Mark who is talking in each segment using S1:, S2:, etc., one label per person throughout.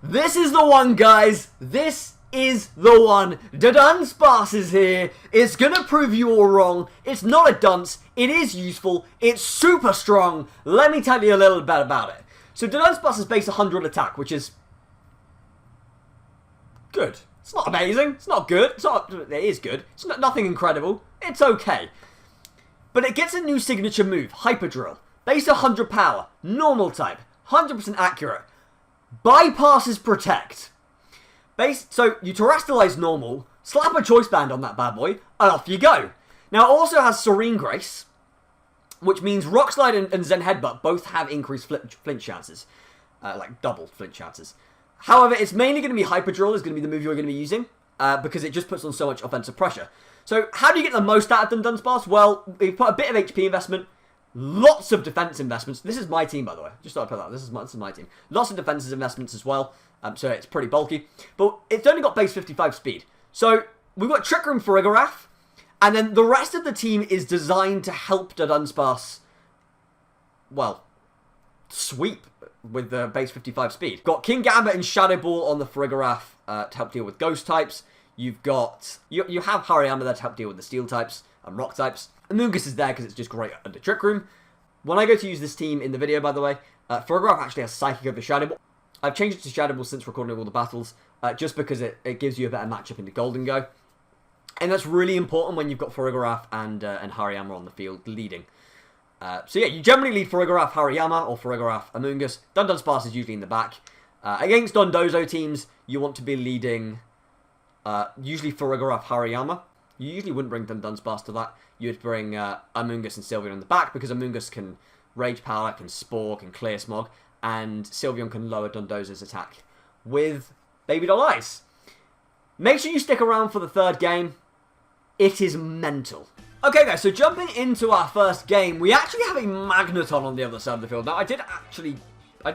S1: This is the one, guys. This is the one. Dudunspace is here. It's gonna prove you all wrong. It's not a dunce. It is useful. It's super strong. Let me tell you a little bit about it. So Dudunspace is base 100 attack, which is good. It's not amazing. It's not good. It is good. It's nothing incredible. It's okay. But it gets a new signature move, Hyper Drill. Base 100 power, normal type, 100% accurate. Bypasses Protect. So you terrestrialize normal, slap a choice band on that bad boy, and off you go. Now it also has Serene Grace, which means Rock Slide and Zen Headbutt both have increased flinch chances. Like double flinch chances. However, it's mainly going to be Hyper Drill is going to be the move you're going to be using, because it just puts on so much offensive pressure. So how do you get the most out of Dudunspace? Well, we put a bit of HP investment, lots of defense investments. This is my team, by the way. Just thought I'd put that. This is my team. Lots of defensive investments as well. So it's pretty bulky. But it's only got base 55 speed. So we've got Trick Room for Farigiraf. And then the rest of the team is designed to help Dudunspace, well, sweep with the base 55 speed. Got King Gambit and Shadow Ball on the Farigiraf to help deal with ghost types. You've got... You have Hariyama there to help deal with the steel types and rock types. Amoonguss is there because it's just great under Trick Room. When I go to use this team in the video, by the way, Farigiraf actually has Psychic over Shadow Ball. I've changed it to Shadow Ball since recording all the battles, just because it gives you a better matchup in the Golden Go. And that's really important when you've got Farigiraf and Hariyama on the field leading. So yeah, you generally lead Farigiraf Hariyama or Farigiraf Amoonguss. Dudunspace is usually in the back. Against Dondozo teams, you want to be leading usually Farigiraf Hariyama. You usually wouldn't bring Dudunspace to that. You'd bring Amoonguss and Sylveon in the back because Amoonguss can Rage Power, can Spore, can Clear Smog, and Sylveon can lower Dondozo's attack with Baby Doll Eyes. Make sure you stick around for the third game. It is mental. Okay guys, so jumping into our first game, we actually have a Magneton on the other side of the field. Now I did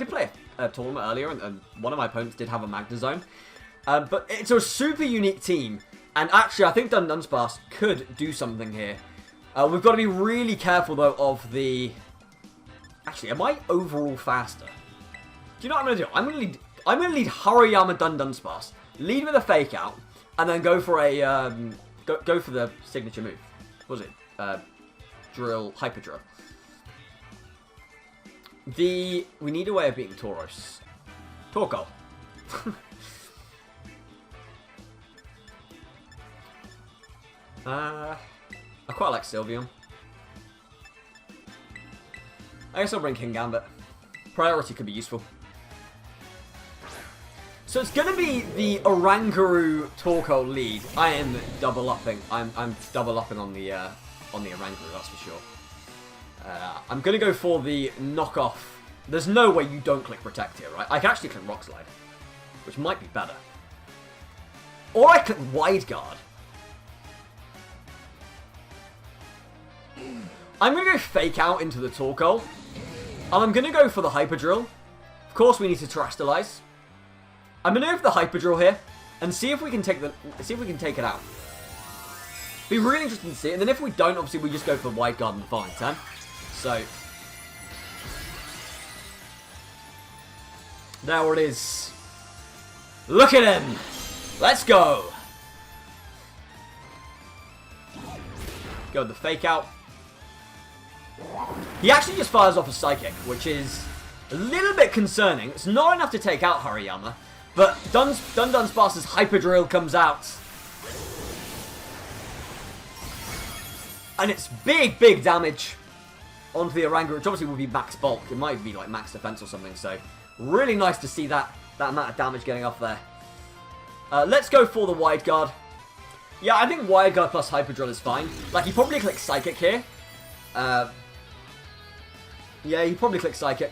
S1: play a tournament earlier, and one of my opponents did have a Magnezone. But it's a super unique team, and actually I think Dudunspace could do something here. We've got to be really careful though of the... Actually, am I overall faster? Do you know what I'm going to do? I'm going to lead Hariyama Dudunspace, lead with a Fake Out, and then go for a go for the signature move. What was it? Hyper Drill. We need a way of beating Tauros. Torkoal. I quite like Sylveon. I guess I'll bring King Gambit. Priority could be useful. So it's going to be the Oranguru Torkoal lead. I am double upping. I'm double upping on the Oranguru, that's for sure. I'm going to go for the knockoff. There's no way you don't click Protect here, right? I can actually click Rock Slide, which might be better. Or I click Wide Guard. I'm going to go Fake Out into the Torkoal. And I'm going to go for the Hyper Drill. Of course, we need to Terrestrialize. I'm going to go for the Hyper Drill here and see if we can take it out. Be really interesting to see it. And then if we don't, obviously we just go for Wide Guard in the final turn. So there it is. Look at him. Let's go. Go with the Fake Out. He actually just fires off a Psychic, which is a little bit concerning. It's not enough to take out Hariyama, but Dudunspace's Hyper Drill comes out. And it's big, big damage onto the Oranguru, which obviously will be max bulk. It might be like max defense or something, so really nice to see that amount of damage getting off there. Let's go for the Wide Guard. Yeah, I think Wide Guard plus Hyper Drill is fine. Like, he probably clicks Psychic here. Yeah, he probably clicks Psychic.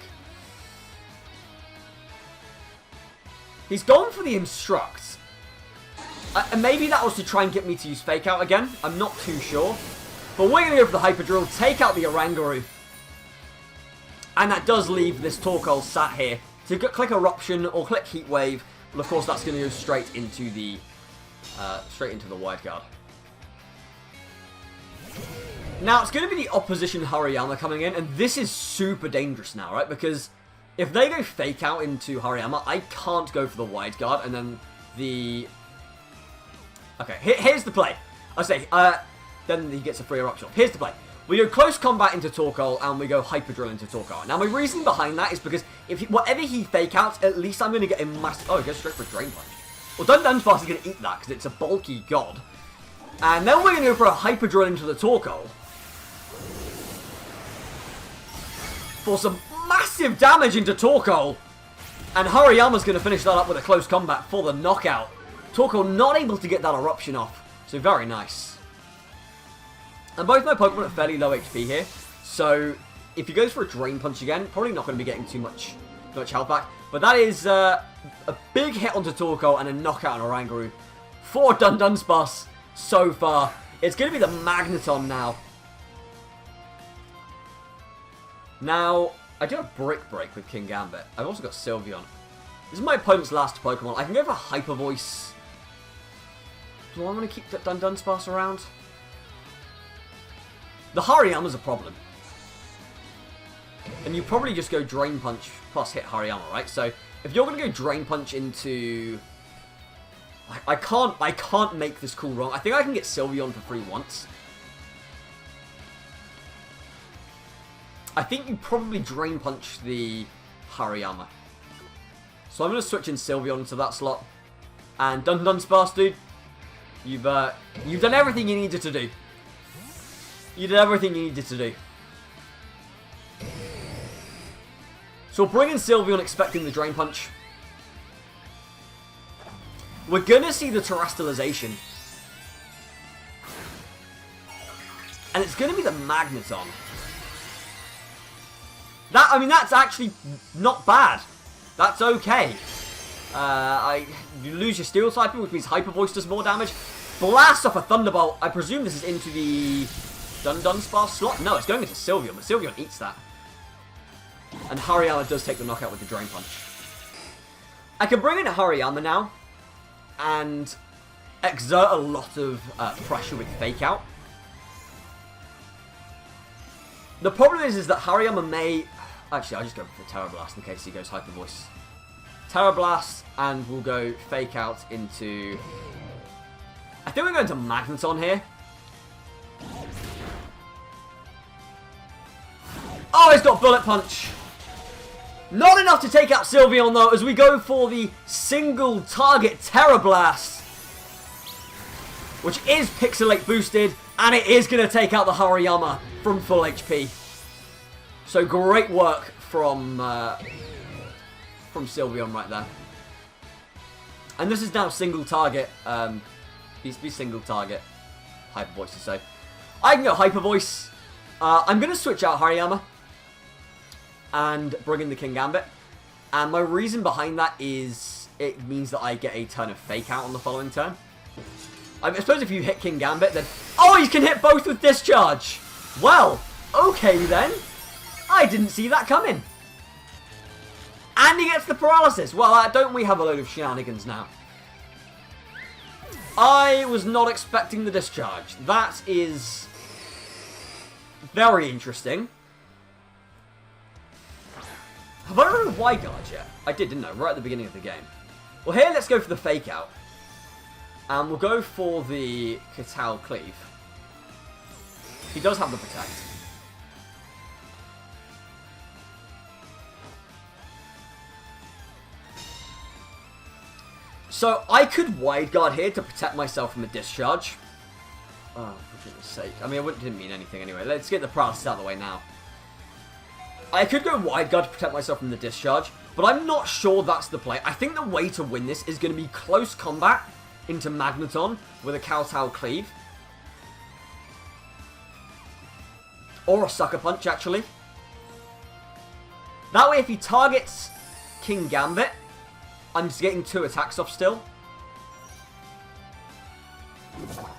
S1: He's gone for the Instruct. And maybe that was to try and get me to use Fake Out again. I'm not too sure. But we're going to go for the Hyper Drill, take out the Oranguru. And that does leave this Torkoal sat here to click Eruption or click Heat Wave. But of course that's going to go straight into the Wide Guard. Now, it's going to be the opposition Hariyama coming in, and this is super dangerous now, right? Because If they go fake out into Hariyama, I can't go for the wide guard, and then the... Okay, here's the play. I say, then he gets a free eruption. Here's the play. We go close combat into Torkoal, and we go hyper drill into Torkoal. Now, my reason behind that is because whatever he fake outs, at least I'm going to get a massive... Oh, he goes straight for a Drain Punch. Well, Dudunspace is going to eat that, because it's a bulky god. And then we're going to go for a hyper drill into the Torkoal. For some massive damage into Torkoal. And Hariyama's going to finish that up with a close combat for the knockout. Torkoal not able to get that eruption off. So very nice. And both my Pokemon are fairly low HP here. So if he goes for a Drain Punch again, probably not going to be getting too much health back. But that is a big hit onto Torkoal and a knockout on Oranguru for Dudunspace so far. It's going to be the Magneton now. Now, I do have Brick Break with King Gambit. I've also got Sylveon. This is my opponent's last Pokemon. I can go for Hyper Voice. Do I want to keep Dudunspace around? The Hariyama's a problem. And you probably just go Drain Punch plus hit Hariyama, right? So, if you're going to go Drain Punch into... I can't make this call wrong. I think I can get Sylveon for free once. I think you probably Drain Punch the Hariyama. So I'm going to switch in Sylveon into that slot. And Dudunspace, dude, you've done everything you needed to do. You did everything you needed to do. So we'll bring in Sylveon expecting the Drain Punch. We're going to see the Terrestrialization. And it's going to be the Magneton. That's actually not bad. That's okay. You lose your Steel typing, which means Hyper Voice does more damage. Blast off a Thunderbolt. I presume this is into the Dudunspace slot. No, it's going into Sylveon, but Sylveon eats that. And Hariyama does take the knockout with the Drain Punch. I can bring in Hariyama now and exert a lot of pressure with Fake Out. The problem is that Hariyama may... Actually, I'll just go for Terra Blast in case he goes Hyper Voice. Terra Blast, and we'll go Fake Out into... I think we're going to Magneton here. Oh, he's got Bullet Punch. Not enough to take out Sylveon, though, as we go for the single target Terra Blast. Which is Pixelate boosted, and it is going to take out the Hariyama from full HP. So great work from Sylveon right there. And this is now single target. Needs to be single target Hyper Voice to say. I can go Hyper Voice. I'm going to switch out Hariyama and bring in the King Gambit. And my reason behind that is it means that I get a turn of Fake Out on the following turn. I suppose if you hit King Gambit, then... Oh, you can hit both with Discharge! Well, okay then. I didn't see that coming. And he gets the Paralysis. Well, don't we have a load of shenanigans now? I was not expecting the Discharge. That is very interesting. Have I run a Wide Guard yet? I did, didn't I? Right at the beginning of the game. Well, here, let's go for the Fake Out. And we'll go for the Katal Cleave. He does have the Protect. So, I could Wide Guard here to protect myself from a Discharge. Oh, for goodness sake. I mean, it didn't mean anything anyway. Let's get the Paralysis out of the way now. I could go Wide Guard to protect myself from the Discharge, but I'm not sure that's the play. I think the way to win this is going to be close combat into Magneton with a Kowtow Cleave. Or a Sucker Punch, actually. That way, if he targets King Gambit, I'm just getting 2 attacks off still.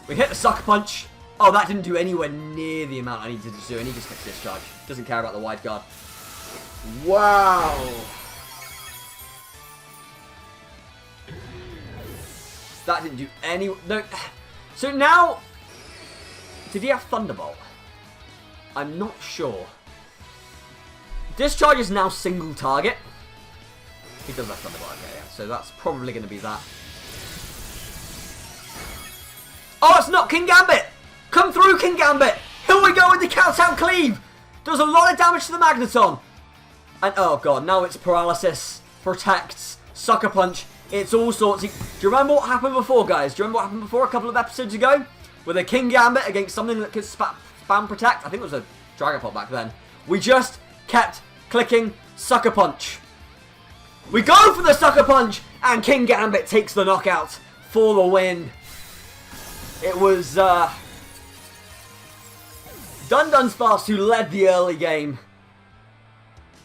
S1: We hit the Sucker Punch. Oh, that didn't do anywhere near the amount I needed to do, and he just gets Discharge. Doesn't care about the Wide Guard. Wow. That didn't do any... No. So now... Did he have Thunderbolt? I'm not sure. Discharge is now single target. He does have Thunderbolt, okay, yeah. So that's probably going to be that. Oh, it's not King Gambit! Come through, King Gambit! Here we go with the count-out cleave! Does a lot of damage to the Magneton. And, oh god, now it's Paralysis, Protects, Sucker Punch. It's all sorts. Do you remember what happened before, guys? Do you remember what happened before a couple of episodes ago? With a King Gambit against something that could spam Protect? I think it was a Dragapult back then. We just kept clicking Sucker Punch. We go for the Sucker Punch, and King Gambit takes the knockout for the win. It was Dudunspace who led the early game,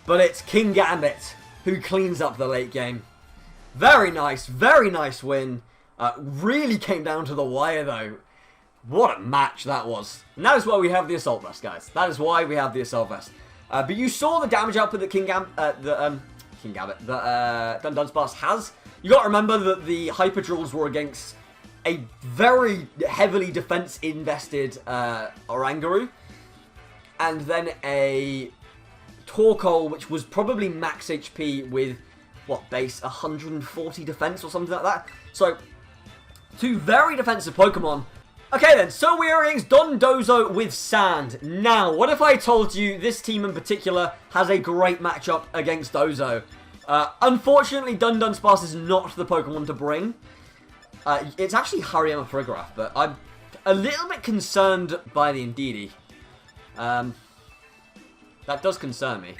S1: but it's King Gambit who cleans up the late game. Very nice win. Really came down to the wire though. What a match that was. And that is why we have the Assault Vest, guys. That is why we have the Assault Vest. But you saw the damage output that Dudunspace has. You got to remember that the Hyper Drills were against a very heavily defense-invested Oranguru. And then a Torkoal, which was probably max HP with, what, base 140 defense or something like that. So, two very defensive Pokemon. Okay then, so we are against Dondozo with Sand. Now, what if I told you this team in particular has a great matchup against Dozo? Unfortunately, Dudunspace is not the Pokemon to bring. It's actually Hariyama Farigiraf, but I'm a little bit concerned by the Indeedee. That does concern me.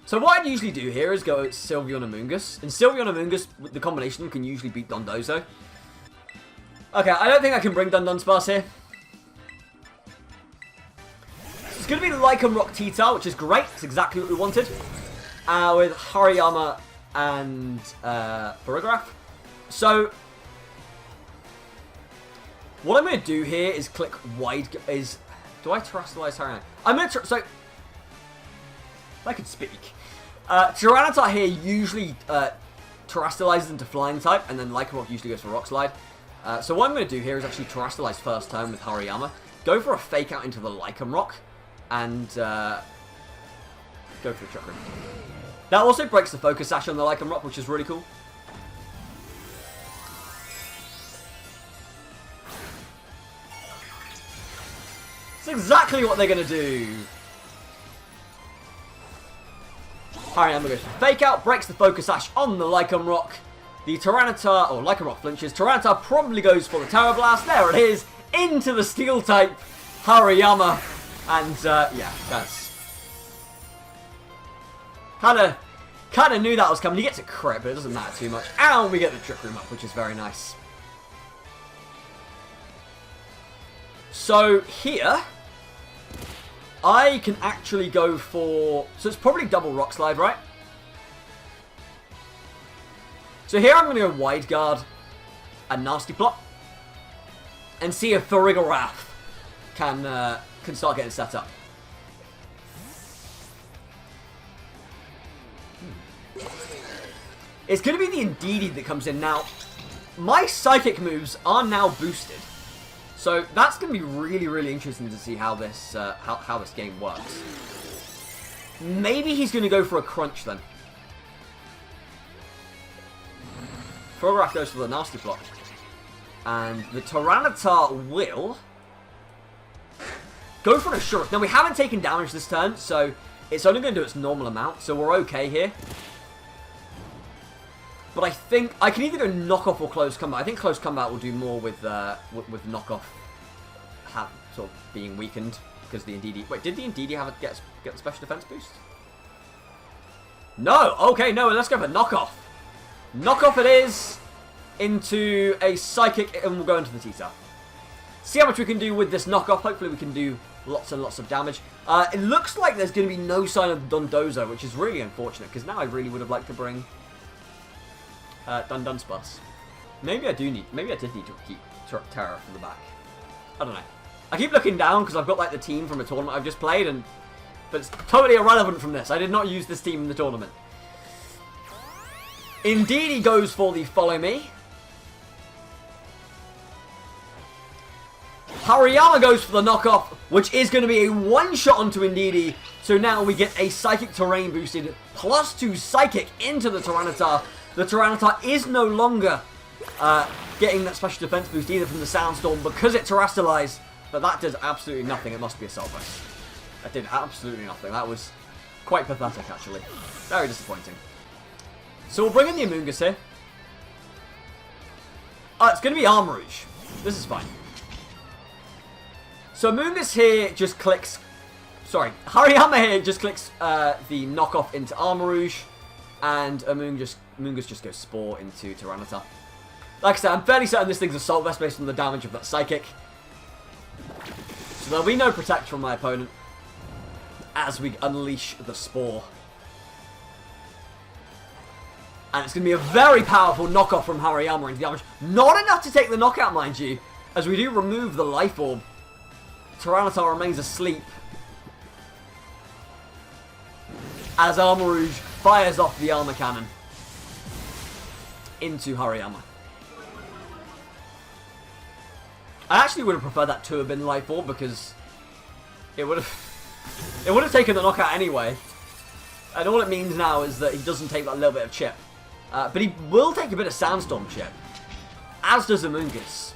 S1: So what I'd usually do here is go Sylveon and Amoonguss. And Sylveon and Amoonguss, the combination can usually beat Dondozo. Okay, I don't think I can bring Dudunspace here. So it's going to be Lycan Rock T-Tar, which is great. It's exactly what we wanted. With Hariyama and Farigiraf. So, what I'm going to do here is click wide. Do I terrestrialize Hariyama? I'm going to... So, if I could speak. Tyranitar here usually terrestrializes into Flying type, and then Lycan Rock usually goes for Rock Slide. So what I'm going to do here is actually terrestrialize first turn with Hariyama, go for a fake out into the Lycan Rock, and go for the Trick Room. That also breaks the Focus Sash on the Lycan Rock, which is really cool. It's exactly what they're going to do. Hariyama goes for Fake Out, breaks the Focus Sash on the Lycan Rock. The Tyranitar, or Lycan Rock flinches. Tyranitar probably goes for the Terra Blast. There it is, into the Steel type Hariyama. And, yeah, that's... Kinda knew that was coming. He gets a crit, but it doesn't matter too much. And we get the Trick Room up, which is very nice. So, here... I can actually go for... So it's probably double Rock Slide, right? So here I'm going to go Wide Guard and Nasty Plot. And see if Farigiraf can start getting set up. It's going to be the Indeedee that comes in. Now, my Psychic moves are now boosted. So that's going to be really, really interesting to see how this how this game works. Maybe he's going to go for a Crunch then. Farigiraf goes for the Nasty Plot. And the Tyranitar will go for an Assurance. Now we haven't taken damage this turn, so it's only going to do its normal amount, so we're okay here. But I think I can either go Knockoff or Close Combat. I think Close Combat will do more with Knockoff sort of being weakened because the Indeedee. Wait, did the Indeedee have get the special defense boost? No. Okay, no. Let's go for Knockoff. Knockoff it is into a Psychic, and we'll go into the T-Tar. See how much we can do with this Knockoff. Hopefully, we can do lots and lots of damage. It looks like there's going to be no sign of Dondozo, which is really unfortunate because now I really would have liked to bring Dudunspace. Maybe I did need to keep Terra from the back. I don't know. I keep looking down because I've got like the team from a tournament I've just played, but it's totally irrelevant from this. I did not use this team in the tournament. Indeed, he goes for the Follow Me. Hariyama goes for the Knockoff which is going to be a one-shot onto Indeedee. So now we get a Psychic Terrain boosted +2 Psychic into the Tyranitar. The Tyranitar is no longer getting that special defense boost either from the Sandstorm because it terrestrialized, but that does absolutely nothing. It must be a Assault Vest. That did absolutely nothing. That was quite pathetic, actually. Very disappointing. So we'll bring in the Amoonguss here. It's going to be Armarouge. This is fine. So Amoonguss here just clicks... Sorry, Hariyama here just clicks the knockoff into Armarouge, and Amoonguss just goes Spore into Tyranitar. Like I said, I'm fairly certain this thing's Assault Vest based on the damage of that Psychic. So there'll be no protect from my opponent as we unleash the Spore. And it's going to be a very powerful knockoff from Hariyama into the damage. Not enough to take the knockout, mind you, as we do remove the Life Orb. Tyranitar remains asleep as Armarouge fires off the Armor Cannon into Hariyama. I actually would have preferred that to have been Life Orb because it would have taken the knockout anyway. And all it means now is that he doesn't take that little bit of chip. But he will take a bit of Sandstorm chip, as does Amoonguss.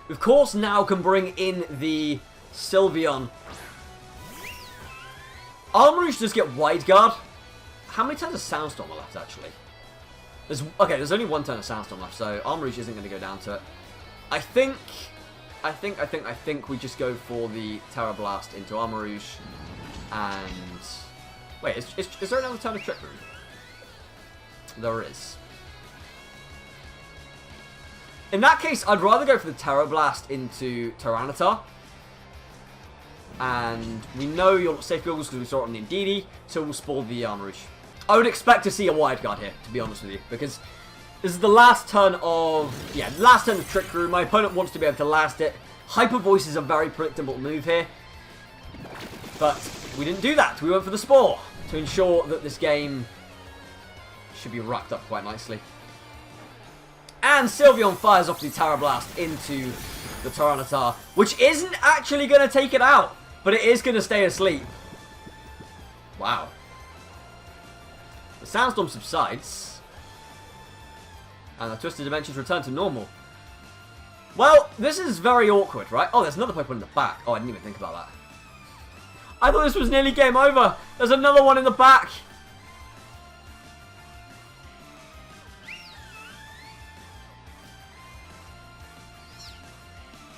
S1: Of course, now can bring in the Sylveon. Armarouge does get Wide Guard. How many turns of Sandstorm are left, actually? There's only one turn of Sandstorm left, so Armarouge isn't going to go down to it. I think we just go for the Terra Blast into Armarouge. And... Wait, is there another turn of Trick Room? There is. In that case, I'd rather go for the Terra Blast into Tyranitar. And we know you're safe goggles because we saw it on the Indeedee, so we'll spoil the Armarouge. I would expect to see a Wide Guard here, to be honest with you, because this is the last turn of... Yeah, last turn of Trick Room. My opponent wants to be able to last it. Hyper Voice is a very predictable move here. But we didn't do that. We went for the Spore to ensure that this game should be wrapped up quite nicely. And Sylveon fires off the Terra Blast into the Tyranitar, which isn't actually going to take it out, but it is going to stay asleep. Wow. The Sandstorm subsides, and the Twisted Dimensions return to normal. Well, this is very awkward, right? Oh, there's another Pokemon in the back. Oh, I didn't even think about that. I thought this was nearly game over. There's another one in the back.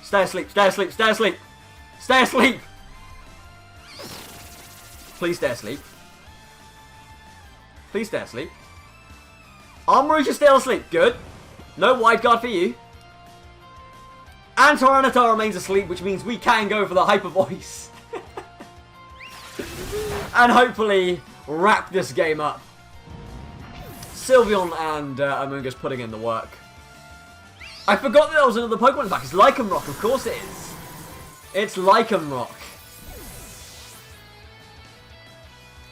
S1: Stay asleep, stay asleep, stay asleep. Stay asleep. Please stay asleep. Please stay asleep. Armarouge is still asleep. Good. No Wide Guard for you. And Tyranitar remains asleep, which means we can go for the Hyper Voice. And hopefully wrap this game up. Sylveon and Amoonguss putting in the work. I forgot that there was another Pokemon back. It's Lycanroc, of course it is. It's Lycanroc.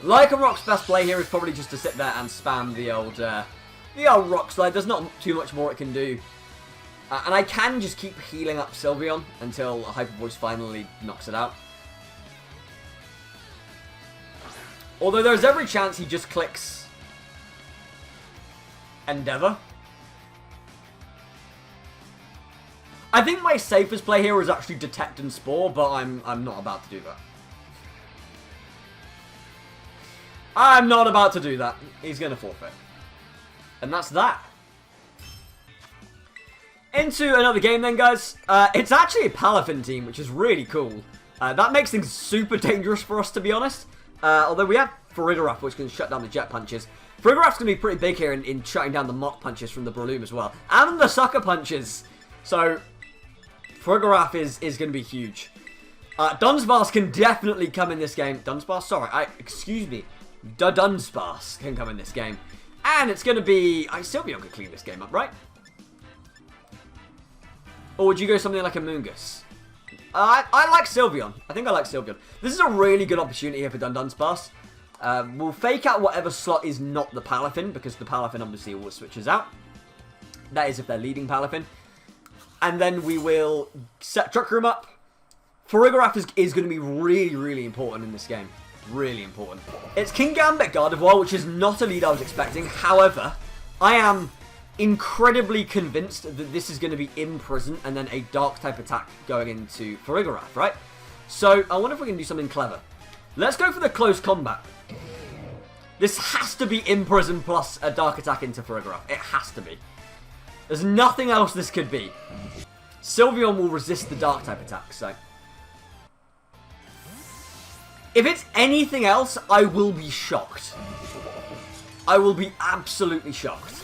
S1: Lycanroc's best play here is probably just to sit there and spam the old Rock Slide. There's not too much more it can do. And I can just keep healing up Sylveon until Hyper Voice finally knocks it out. Although there's every chance he just clicks Endeavor. I think my safest play here is actually Detect and Spore, but I'm not about to do that. I'm not about to do that. He's going to forfeit. And that's that. Into another game then, guys. It's actually a Palafin team, which is really cool. That makes things super dangerous for us, to be honest. Although we have Farigiraf, which can shut down the Jet Punches. Farigiraf's going to be pretty big here in shutting down the Mach Punches from the Breloom as well. And the Sucker Punches. So... Farigiraf is going to be huge. Dunsparce can definitely come in this game. Dunsparce? Sorry, excuse me. Dudunspace can come in this game. And it's going to be... Sylveon could clean this game up, right? Or would you go something like Amoonguss? I like Sylveon. I think I like Sylveon. This is a really good opportunity here for Dudunspace. We'll fake out whatever slot is not the Palafin, because the Palafin obviously always switches out. That is if they're leading Palafin. And then we will set Trick Room up, Farigiraf is going to be really, really important in this game. Really important. It's King Gambit Gardevoir, which is not a lead I was expecting. However, I am incredibly convinced that this is going to be Imprison and then a Dark type attack going into Farigiraf, right? So, I wonder if we can do something clever. Let's go for the close combat. This has to be Imprison plus a Dark attack into Farigiraf. It has to be. There's nothing else this could be. Sylveon will resist the Dark type attack, so... If it's anything else, I will be shocked. I will be absolutely shocked.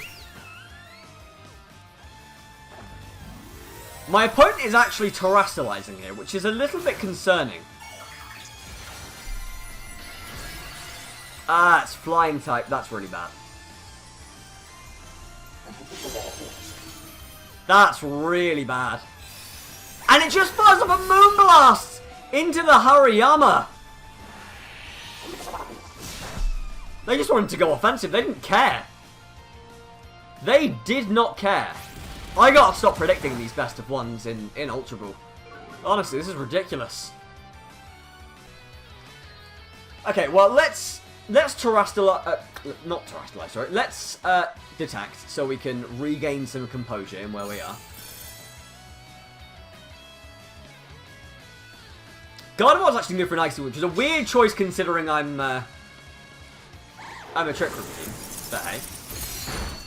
S1: My opponent is actually terrestrializing here, which is a little bit concerning. Ah, it's flying type. That's really bad. That's really bad. And it just fires up a Moonblast into the Hariyama. They just wanted to go offensive. They didn't care. They did not care. I gotta stop predicting these best of ones in Ultra Ball. Honestly, this is ridiculous. Okay, well, let's terrestrialize, not terrestrialize, sorry. Let's detect so we can regain some composure in where we are. Gardevoir's actually going for an Icy, which is a weird choice considering I'm a Trick Room team, but hey.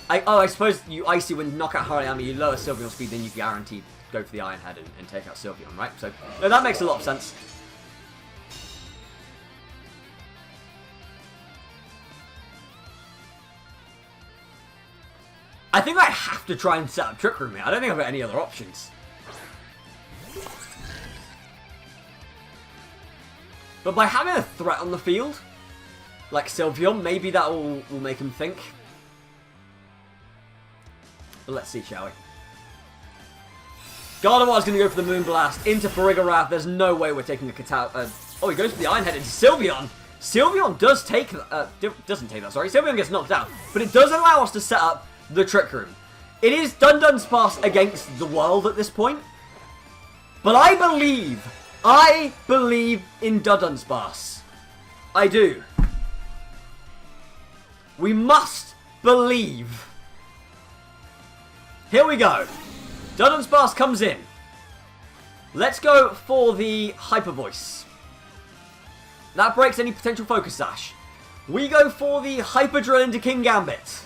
S1: I suppose you Icy Wind, knock out Hariyama, you lower Sylveon speed, then you guaranteed go for the Iron Head and take out Sylveon, right? So, no, that makes a lot of sense. I think I have to try and set up Trick Room here. I don't think I've got any other options. But by having a threat on the field, like Sylveon, maybe that will make him think. But let's see, shall we? Gardevoir's going to go for the Moonblast into Farigiraf. There's no way we're taking a Katal... oh, he goes for the Iron Head into Sylveon. Sylveon does take... doesn't take that, sorry. Sylveon gets knocked out. But it does allow us to set up the Trick Room. It is Dudunspace against the world at this point. But I believe in Dudunspace. I do. We must believe. Here we go. Dudunspace comes in. Let's go for the Hyper Voice. That breaks any potential Focus Sash. We go for the Hyper Drill into King Gambit.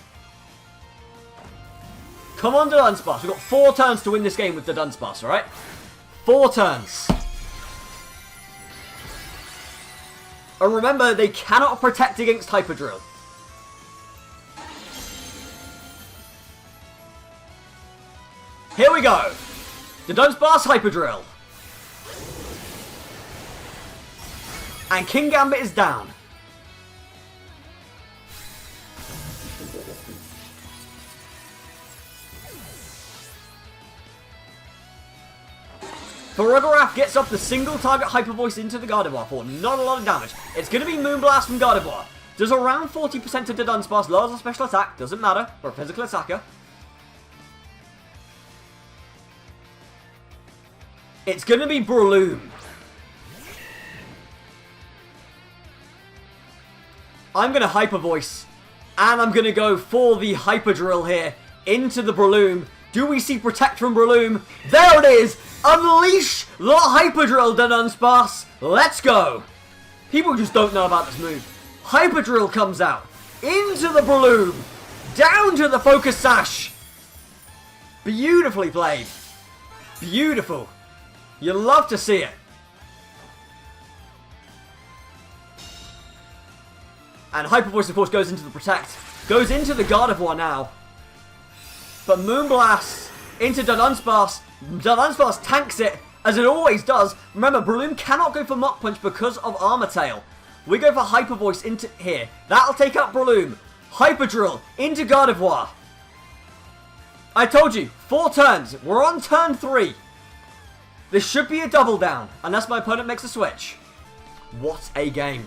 S1: Come on, Dudunspace. We've got 4 turns to win this game with Dudunspace, alright? 4 turns. And remember, they cannot protect against Hyper Drill. Here we go. Dudunspace Hyper Drill. And King Gambit is down. Farigiraf gets off the single target Hyper Voice into the Gardevoir for not a lot of damage. It's going to be Moonblast from Gardevoir. Does around 40% to Dudunspace, lowers a special attack, doesn't matter, for a physical attacker. It's going to be Breloom. I'm going to Hyper Voice, and I'm going to go for the Hyper Drill here into the Breloom. Do we see Protect from Breloom? There it is! Unleash the Hyper Drill, Dudunspace. Let's go. People just don't know about this move. Hyper Drill comes out into the Breloom, down to the Focus Sash. Beautifully played. Beautiful. You love to see it. And Hyper Voice, of course, goes into the Protect. Goes into the Gardevoir now. But Moonblast into Dudunspace. Dudunspace tanks it, as it always does. Remember, Breloom cannot go for Mach Punch because of Armor Tail. We go for Hyper Voice into here. That'll take out Breloom. Hyper Drill into Gardevoir. I told you, 4 turns. We're on turn 3. This should be a double down, unless my opponent makes a switch. What a game.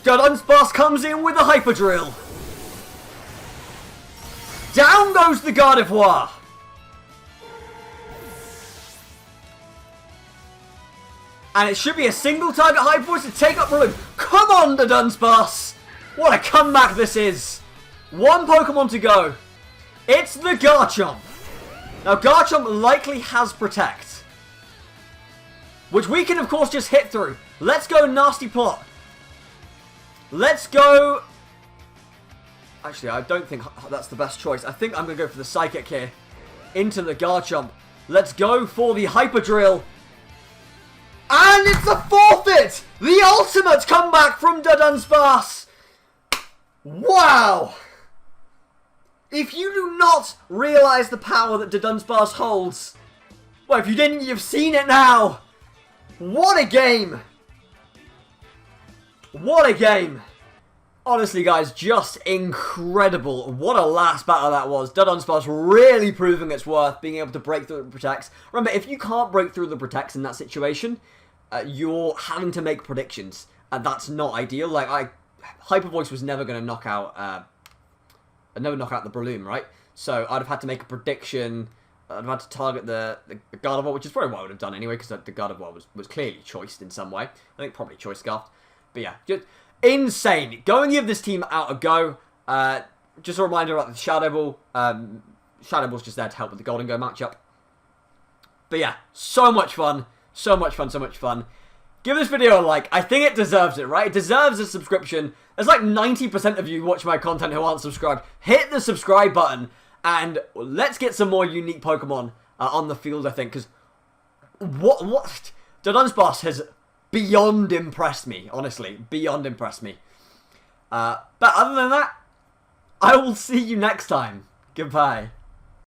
S1: Dudunspace comes in with a Hyper Drill. Down goes the Gardevoir. And it should be a single target Hyper Voice to take up Balloon. Come on, Dudunspace! What a comeback this is. One Pokemon to go. It's the Garchomp. Now, Garchomp likely has Protect, which we can, of course, just hit through. Let's go Nasty Plot. Let's go... Actually, I don't think that's the best choice. I think I'm going to go for the Psychic here. Into the Garchomp. Let's go for the Hyper Drill. And it's a forfeit! The ultimate comeback from Dudunspace. Wow! If you do not realise the power that Dudunspace holds, well, if you didn't, you've seen it now. What a game! What a game! Honestly, guys, just incredible. What a last battle that was. Dudunspace really proving its worth, being able to break through the Protects. Remember, if you can't break through the Protects in that situation, you're having to make predictions, and that's not ideal. Like, Hyper Voice was never going to knock out... never knock out the Breloom, right? So I'd have had to make a prediction. I'd have had to target the Gardevoir, which is probably what I would have done anyway, because the Gardevoir was clearly choiced in some way. I think probably choice scarfed. But yeah, just insane. Go and give this team out a go. Just a reminder about the Shadow Ball. Shadow Ball's just there to help with the Golden Go matchup. But yeah, so much fun. So much fun, so much fun. Give this video a like. I think it deserves it, right? It deserves a subscription. There's like 90% of you watch my content who aren't subscribed. Hit the subscribe button, and let's get some more unique Pokemon on the field, I think. Because what Dudunspace has beyond impressed me, honestly. Beyond impressed me. But other than that, I will see you next time. Goodbye.